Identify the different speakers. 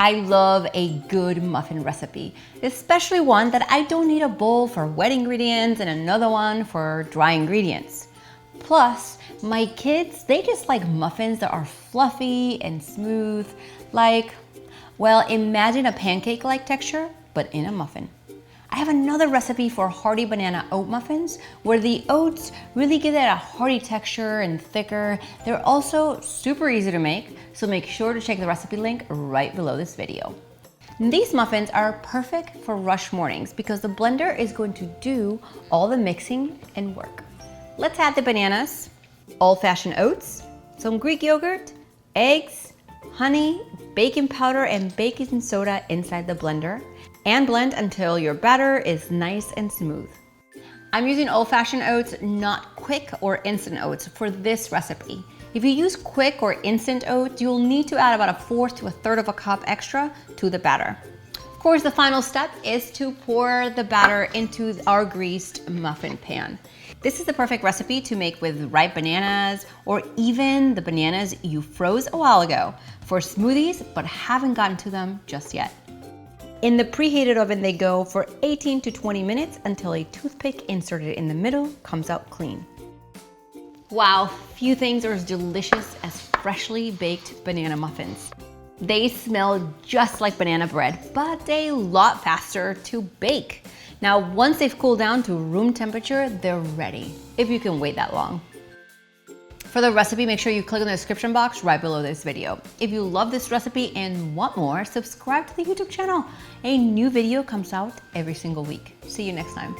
Speaker 1: I love a good muffin recipe, especially one that I don't need a bowl for wet ingredients and another one for dry ingredients. Plus, my kids, they just like muffins that are fluffy and smooth, like, well, imagine a pancake-like texture, but in a muffin. I have another recipe for hearty banana oat muffins where the oats really give it a hearty texture and thicker. They're also super easy to make, so make sure to check the recipe link right below this video. These muffins are perfect for rush mornings because the blender is going to do all the mixing and work. Let's add the bananas, old-fashioned oats, some Greek yogurt, eggs, honey, baking powder, and baking soda inside the blender, and blend until your batter is nice and smooth. I'm using old-fashioned oats, not quick or instant oats for this recipe. If you use quick or instant oats, you'll need to add about 1/4 to 1/3 of a cup extra to the batter. Of course, the final step is to pour the batter into our greased muffin pan. This is the perfect recipe to make with ripe bananas or even the bananas you froze a while ago for smoothies but haven't gotten to them just yet. In the preheated oven they go for 18 to 20 minutes until a toothpick inserted in the middle comes out clean. Wow, few things are as delicious as freshly baked banana muffins. They smell just like banana bread, but a lot faster to bake. Now, once they've cooled down to room temperature, they're ready, if you can wait that long. For the recipe, make sure you click on the description box right below this video. If you love this recipe and want more, subscribe to the YouTube channel. A new video comes out every single week. See you next time.